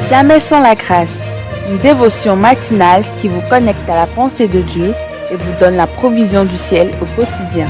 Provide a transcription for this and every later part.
Jamais sans la grâce, une dévotion matinale qui vous connecte à la pensée de Dieu et vous donne la provision du ciel au quotidien.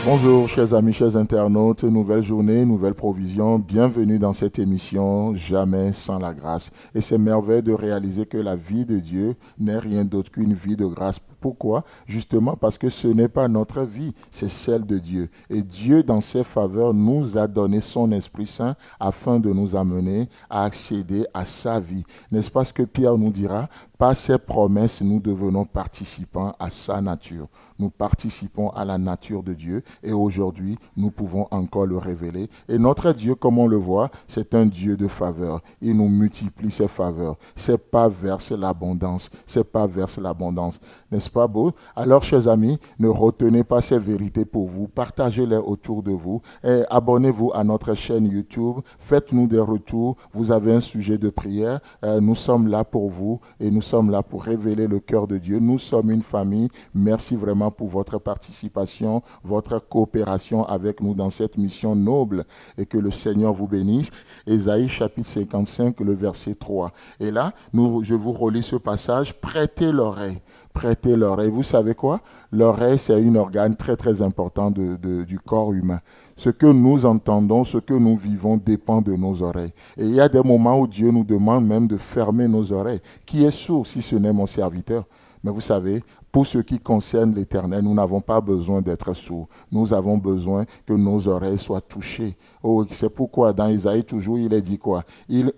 Bonjour chers amis, chers internautes, nouvelle journée, nouvelle provision, bienvenue dans cette émission Jamais sans la grâce. Et c'est merveilleux de réaliser que la vie de Dieu n'est rien d'autre qu'une vie de grâce. Pourquoi? Justement parce que ce n'est pas notre vie, c'est celle de Dieu. Et Dieu, dans ses faveurs, nous a donné son Esprit Saint afin de nous amener à accéder à sa vie. N'est-ce pas ce que Pierre nous dira? Par ses promesses, nous devenons participants à sa nature. Nous participons à la nature de Dieu et aujourd'hui, nous pouvons encore le révéler. Et notre Dieu, comme on le voit, c'est un Dieu de faveur. Il nous multiplie ses faveurs. C'est pas verse l'abondance. C'est pas verse l'abondance. N'est-ce pas beau? Alors, chers amis, ne retenez pas ces vérités pour vous. Partagez-les autour de vous. Et abonnez-vous à notre chaîne YouTube. Faites-nous des retours. Vous avez un sujet de prière. Nous sommes là pour vous et nous sommes là pour révéler le cœur de Dieu. Nous sommes une famille. Merci vraiment pour votre participation, votre coopération avec nous dans cette mission noble et que le Seigneur vous bénisse. Ésaïe chapitre 55, le verset 3. Et là, je vous relis ce passage. Prêtez l'oreille. Prêtez l'oreille. Vous savez quoi? L'oreille, c'est un organe très très important du corps humain. Ce que nous entendons, ce que nous vivons dépend de nos oreilles. Et il y a des moments où Dieu nous demande même de fermer nos oreilles. Qui est sourd si ce n'est mon serviteur? Mais vous savez, pour ce qui concerne l'Éternel, nous n'avons pas besoin d'être sourds. Nous avons besoin que nos oreilles soient touchées. Oh, c'est pourquoi dans Isaïe, toujours, il est dit quoi? Il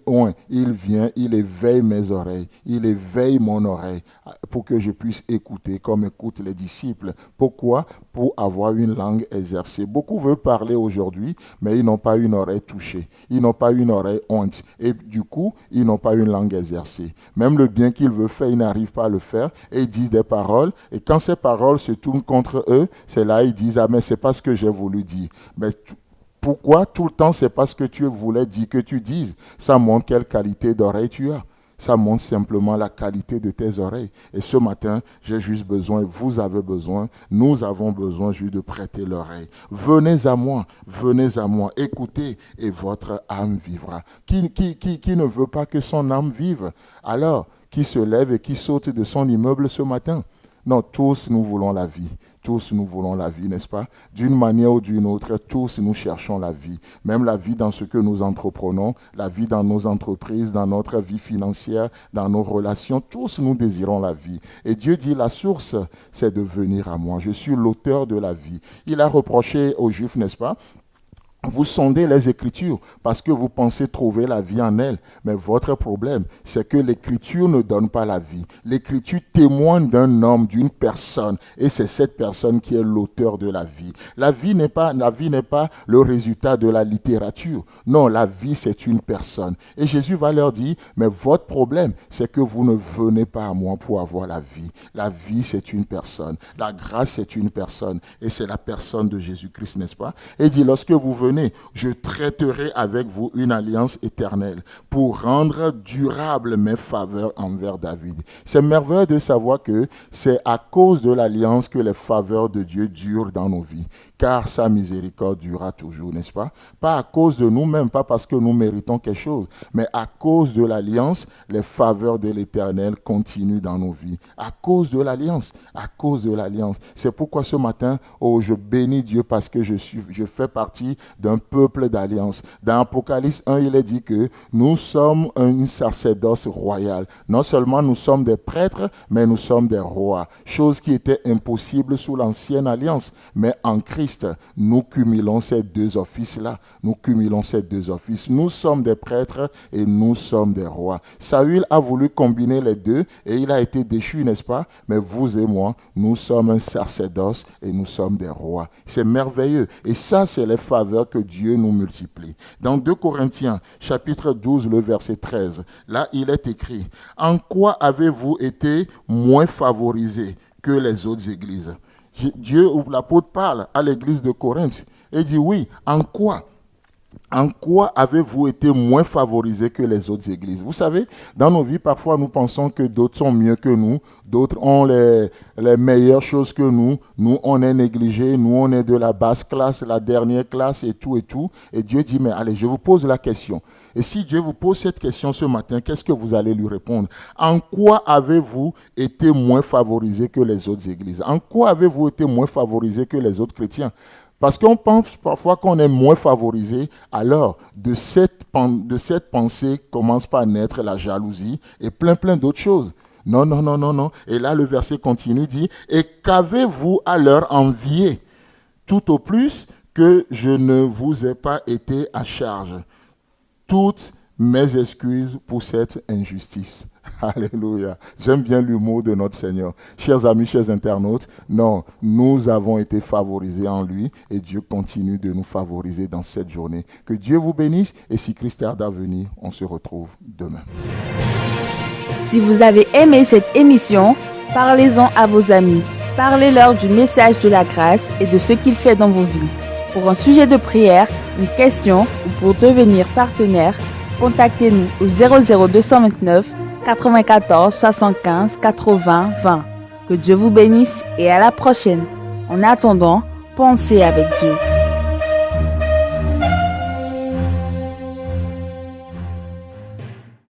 vient, il éveille mes oreilles. Il éveille mon oreille pour que je puisse écouter comme écoutent les disciples. Pourquoi? Pour avoir une langue exercée. Beaucoup veulent parler aujourd'hui, mais ils n'ont pas une oreille touchée. Ils n'ont pas une oreille honte. Et du coup, ils n'ont pas une langue exercée. Même le bien qu'ils veulent faire, ils n'arrivent pas à le faire. Et ils disent des paroles. Et quand ces paroles se tournent contre eux, c'est là ils disent « Ah, mais c'est pas ce que j'ai voulu dire. » Mais pourquoi tout le temps, c'est pas ce que tu voulais dire que tu dises? Ça montre quelle qualité d'oreille tu as. Ça montre simplement la qualité de tes oreilles. Et ce matin, j'ai juste besoin, vous avez besoin, nous avons besoin juste de prêter l'oreille. Venez à moi, écoutez et votre âme vivra. Qui ne veut pas que son âme vive? Alors, qui se lève et qui saute de son immeuble ce matin? Non, tous nous voulons la vie. Tous nous voulons la vie, n'est-ce pas? D'une manière ou d'une autre, tous nous cherchons la vie. Même la vie dans ce que nous entreprenons, la vie dans nos entreprises, dans notre vie financière, dans nos relations, tous nous désirons la vie. Et Dieu dit, la source, c'est de venir à moi. Je suis l'auteur de la vie. Il a reproché aux Juifs, n'est-ce pas? Vous sondez les Écritures parce que vous pensez trouver la vie en elles. Mais votre problème, c'est que l'Écriture ne donne pas la vie. L'Écriture témoigne d'un homme, d'une personne. Et c'est cette personne qui est l'auteur de la vie. La vie n'est pas le résultat de la littérature. Non, la vie, c'est une personne. Et Jésus va leur dire, mais votre problème, c'est que vous ne venez pas à moi pour avoir la vie. La vie, c'est une personne. La grâce, c'est une personne. Et c'est la personne de Jésus-Christ, n'est-ce pas? Et il dit, lorsque vous venez, je traiterai avec vous une alliance éternelle pour rendre durable mes faveurs envers David. C'est merveilleux de savoir que c'est à cause de l'alliance que les faveurs de Dieu durent dans nos vies. Car sa miséricorde durera toujours, n'est-ce pas? Pas à cause de nous-mêmes, pas parce que nous méritons quelque chose, mais à cause de l'alliance, les faveurs de l'Éternel continuent dans nos vies. À cause de l'alliance, à cause de l'alliance. C'est pourquoi ce matin, je bénis Dieu parce que je fais partie d'un peuple d'alliance. Dans Apocalypse 1, il est dit que nous sommes un sacerdoce royal. Non seulement nous sommes des prêtres, mais nous sommes des rois. Chose qui était impossible sous l'ancienne alliance. Mais en Christ, nous cumulons ces deux offices-là. Nous cumulons ces deux offices. Nous sommes des prêtres et nous sommes des rois. Saül a voulu combiner les deux et il a été déchu, n'est-ce pas? Mais vous et moi, nous sommes un sacerdoce et nous sommes des rois. C'est merveilleux. Et ça, c'est les faveurs que Dieu nous multiplie. Dans 2 Corinthiens, chapitre 12, le verset 13, là, il est écrit, « En quoi avez-vous été moins favorisés que les autres églises ?» Dieu ou l'apôtre parle à l'église de Corinthe et dit, oui, en quoi? En quoi avez-vous été moins favorisé que les autres églises? Vous savez, dans nos vies, parfois, nous pensons que d'autres sont mieux que nous, d'autres ont les meilleures choses que nous. Nous, on est négligés, nous, on est de la basse classe, la dernière classe et tout et tout. Et Dieu dit, mais allez, je vous pose la question. Et si Dieu vous pose cette question ce matin, qu'est-ce que vous allez lui répondre? En quoi avez-vous été moins favorisé que les autres églises? En quoi avez-vous été moins favorisé que les autres chrétiens? Parce qu'on pense parfois qu'on est moins favorisé, alors de cette pensée commence par naître la jalousie et plein d'autres choses. Non, non, non, non, non. Et là, le verset continue, dit, « Et qu'avez-vous à leur envier, tout au plus que je ne vous ai pas été à charge. Toutes mes excuses pour cette injustice. » Alléluia. J'aime bien l'humour de notre Seigneur. Chers amis, chers internautes, non, nous avons été favorisés en lui et Dieu continue de nous favoriser dans cette journée. Que Dieu vous bénisse et si Christ tarde à venir, on se retrouve demain. Si vous avez aimé cette émission, parlez-en à vos amis. Parlez-leur du message de la grâce et de ce qu'il fait dans vos vies. Pour un sujet de prière, une question ou pour devenir partenaire, contactez-nous au 00229 94 75 80 20. Que Dieu vous bénisse et à la prochaine. En attendant, pensez avec Dieu.